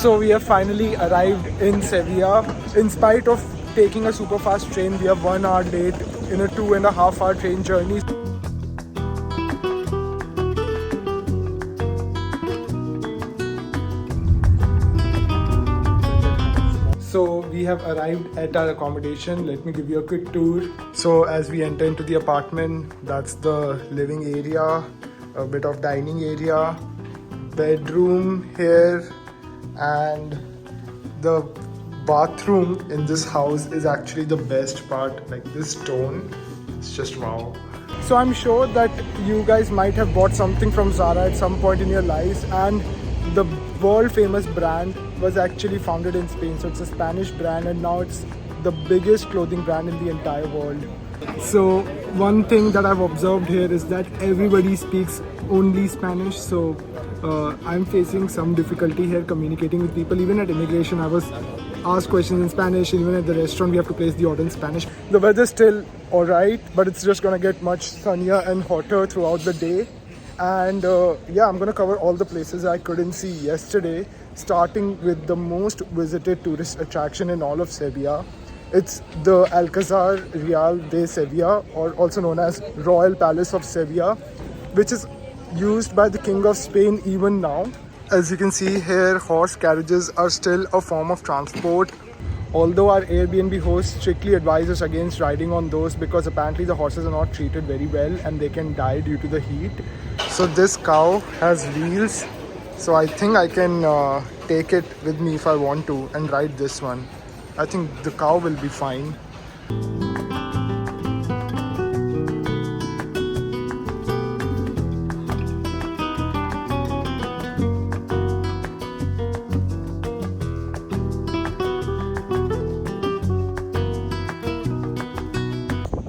So we have finally arrived in Sevilla. In spite of taking a super fast train, we are 1 hour late in a 2.5 hour train journey. So we have arrived at our accommodation. Let me give you a quick tour. So as we enter into the apartment, that's the living area, a bit of dining area, bedroom here, and the bathroom in this house is actually the best part. Like this stone, it's just wow. So I'm sure that you guys might have bought something from Zara at some point in your lives, and the world famous brand was actually founded in Spain. So it's a Spanish brand, and now it's the biggest clothing brand in the entire world. So one thing that I've observed here is that everybody speaks only Spanish. So I'm facing some difficulty here communicating with people. Even at immigration, I was asked questions in Spanish. Even at the restaurant, we have to place the order in Spanish. The weather's still alright, but it's just gonna get much sunnier and hotter throughout the day. And yeah, I'm gonna cover all the places I couldn't see yesterday, starting with the most visited tourist attraction in all of Sevilla. It's the Alcázar Real de Sevilla, or also known as Royal Palace of Sevilla, which is used by the King of Spain even now. As you can see here, horse carriages are still a form of transport. Although our Airbnb host strictly advises against riding on those because apparently the horses are not treated very well and they can die due to the heat. So this cow has wheels, so I think I can take it with me if I want to and ride this one. I think the cow will be fine.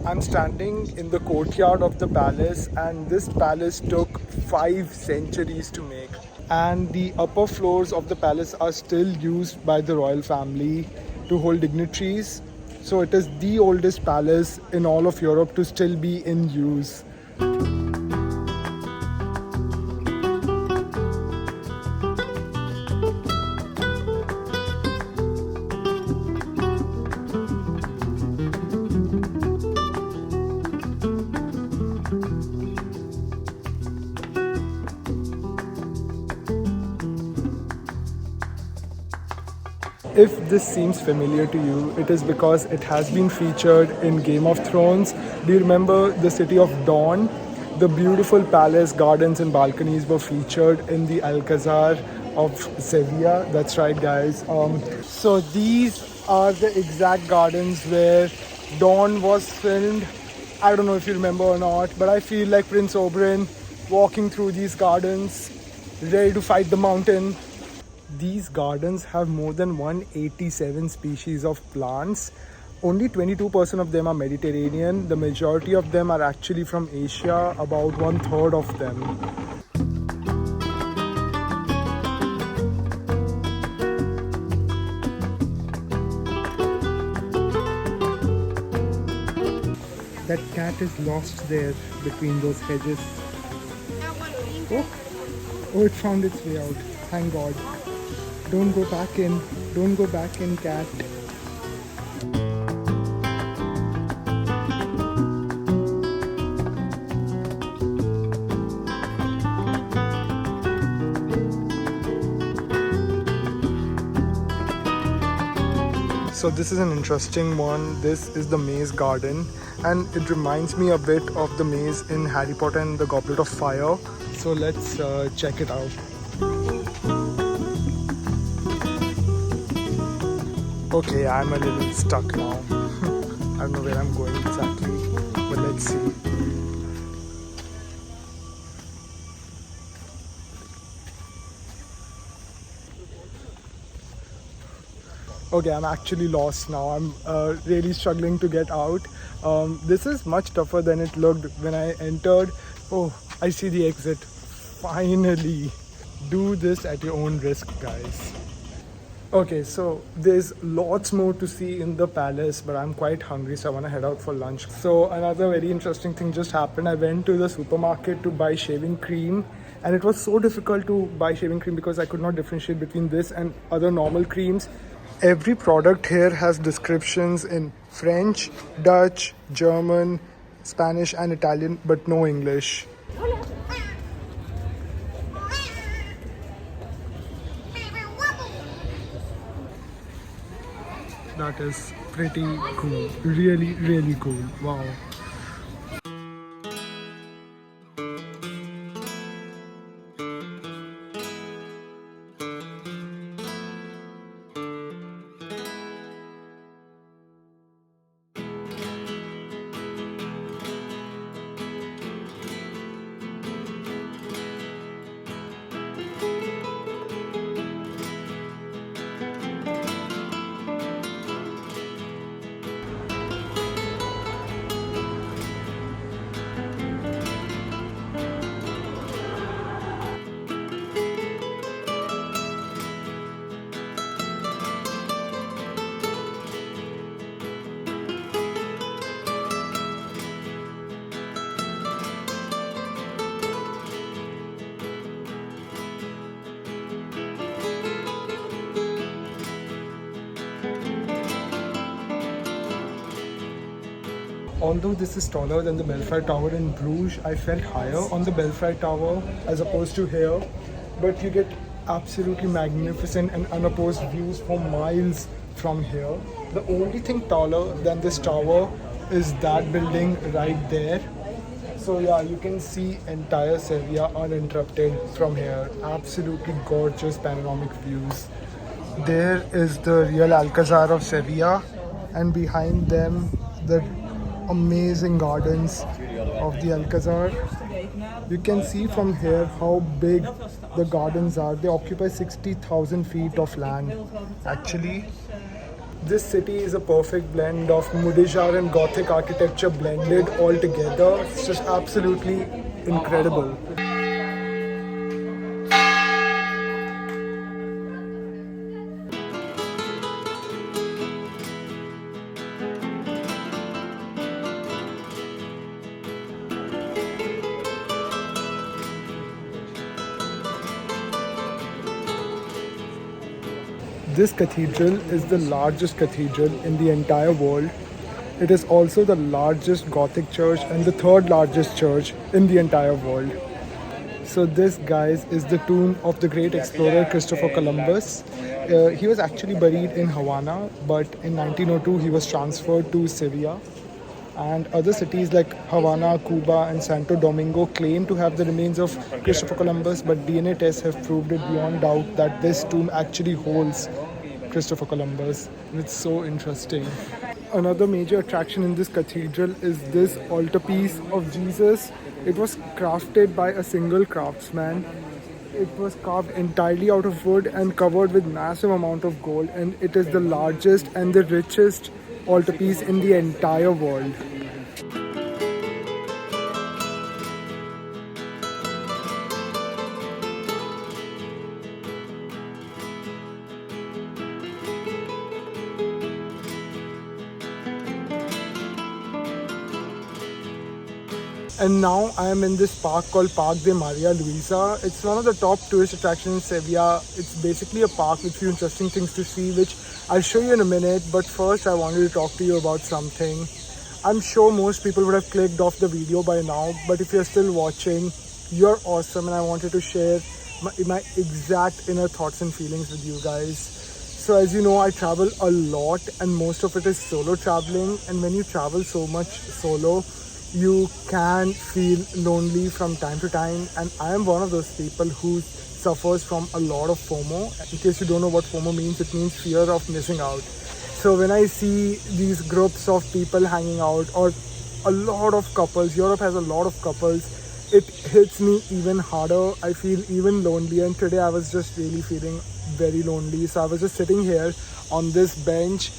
I'm standing in the courtyard of the palace, and this palace took 5 centuries to make. And the upper floors of the palace are still used by the royal family to hold dignitaries. So it is the oldest palace in all of Europe to still be in use. If this seems familiar to you, it is because it has been featured in Game of Thrones. Do you remember the city of Dawn? The beautiful palace, gardens and balconies were featured in the Alcázar of Sevilla. That's right, guys. So these are the exact gardens where Dawn was filmed. I don't know if you remember or not, but I feel like Prince Oberyn walking through these gardens, ready to fight the mountain. These gardens have more than 187 species of plants. Only 22% of them are Mediterranean. The majority of them are actually from Asia, about 1/3 of them. That cat is lost there between those hedges. Oh, it found its way out. Thank God. Don't go back in. Don't go back in, cat. So this is an interesting one. This is the maze garden, and it reminds me a bit of the maze in Harry Potter and the Goblet of Fire. So let's check it out. Okay, I'm a little stuck now. I don't know where I'm going exactly, but let's see. Okay, I'm actually lost now. I'm really struggling to get out. This is much tougher than it looked when I entered. Oh, I see the exit. Finally. Do this at your own risk, guys. Okay, so there's lots more to see in the palace, but I'm quite hungry, so I want to head out for lunch. So another very interesting thing just happened. I went to the supermarket to buy shaving cream, and it was so difficult to buy shaving cream because I could not differentiate between this and other normal creams. Every product here has descriptions in French, Dutch, German, Spanish and Italian, but no English. That is pretty cool. Really, really cool. Wow. Although this is taller than the Belfry Tower in Bruges, I felt higher on the Belfry Tower as opposed to here. But you get absolutely magnificent and unopposed views for miles from here. The only thing taller than this tower is that building right there. So yeah, you can see entire Sevilla uninterrupted from here. Absolutely gorgeous panoramic views. There is the real Alcazar of Sevilla, and behind them the amazing gardens of the Alcazar. You can see from here how big the gardens are. They occupy 60,000 feet of land. Actually, this city is a perfect blend of Mudéjar and Gothic architecture blended all together. It's just absolutely incredible. This cathedral is the largest cathedral in the entire world. It is also the largest Gothic church and the third largest church in the entire world. So this, guys, is the tomb of the great explorer Christopher Columbus. He was actually buried in Havana, but in 1902 he was transferred to Sevilla. And other cities like Havana, Cuba and Santo Domingo claim to have the remains of Christopher Columbus, but DNA tests have proved it beyond doubt that this tomb actually holds Christopher Columbus. And it's so interesting. Another major attraction in this cathedral is this altarpiece of Jesus. It was crafted by a single craftsman. It was carved entirely out of wood and covered with massive amount of gold, and it is the largest and the richest altarpiece in the entire world. And now I am in this park called Park de Maria Luisa. It's one of the top tourist attractions in Sevilla. It's basically a park with few interesting things to see, which I'll show you in a minute. But first I wanted to talk to you about something. I'm sure most people would have clicked off the video by now, but if you're still watching, you're awesome, and I wanted to share my exact inner thoughts and feelings with you guys. So as you know, I travel a lot and most of it is solo traveling, and when you travel so much solo, you can feel lonely from time to time, and I am one of those people who suffers from a lot of FOMO. In case you don't know what FOMO means, it means fear of missing out. So when I see these groups of people hanging out, or a lot of couples, Europe has a lot of couples, it hits me even harder. I feel even lonelier, and today I was just really feeling very lonely. So I was just sitting here on this bench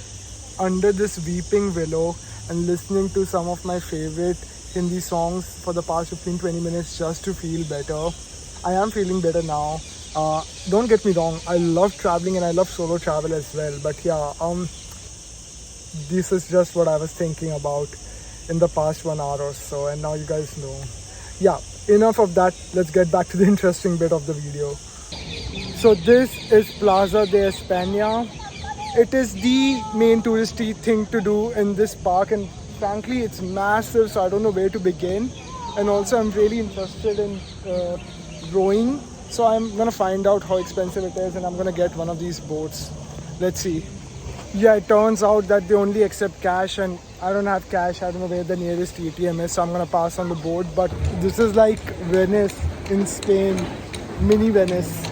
under this weeping willow and listening to some of my favorite Hindi songs for the past 15-20 minutes just to feel better. I am feeling better now. Don't get me wrong, I love traveling and I love solo travel as well. But yeah, this is just what I was thinking about in the past 1 hour or so, and now you guys know. Yeah, enough of that. Let's get back to the interesting bit of the video. So this is Plaza de España. It is the main touristy thing to do in this park, and frankly it's massive, so I don't know where to begin. And also I'm really interested in rowing, so I'm gonna find out how expensive it is and I'm gonna get one of these boats. Let's see. Yeah, it turns out that they only accept cash and I don't have cash. I don't know where the nearest ATM is, so I'm gonna pass on the boat. But this is like Venice in Spain, mini Venice.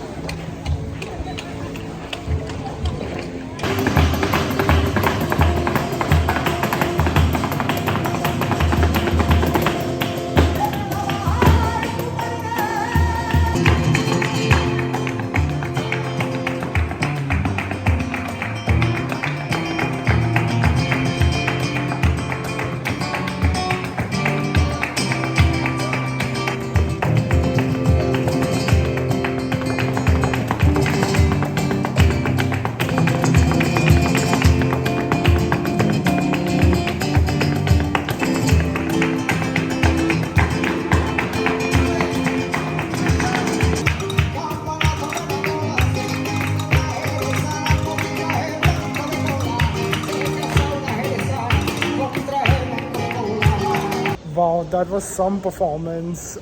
Wow, that was some performance.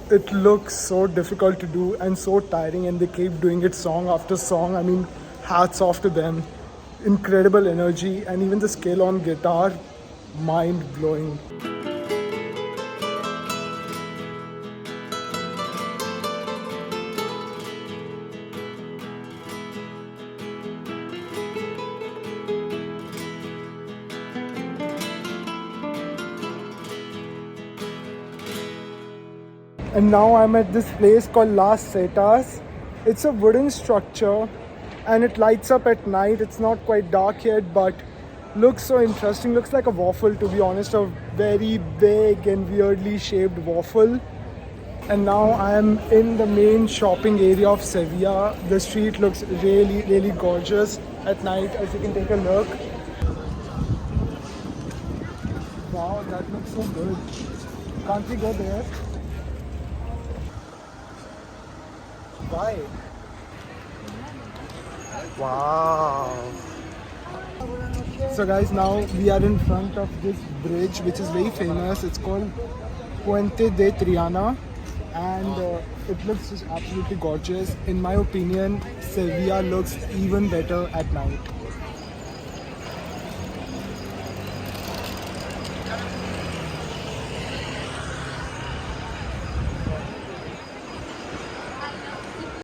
It looks so difficult to do and so tiring, and they keep doing it song after song. I mean, hats off to them. Incredible energy, and even the skill on guitar, mind blowing. And now I'm at this place called Las Setas. It's a wooden structure and it lights up at night. It's not quite dark yet, but looks so interesting. Looks like a waffle, to be honest, a very big and weirdly shaped waffle. And now I'm in the main shopping area of Sevilla. The street looks really, really gorgeous at night, as you can take a look. Wow, that looks so good. Can't we go there? Why? Wow. So guys, now we are in front of this bridge which is very famous. It's called Puente de Triana, and it looks just absolutely gorgeous. In my opinion, Sevilla looks even better at night.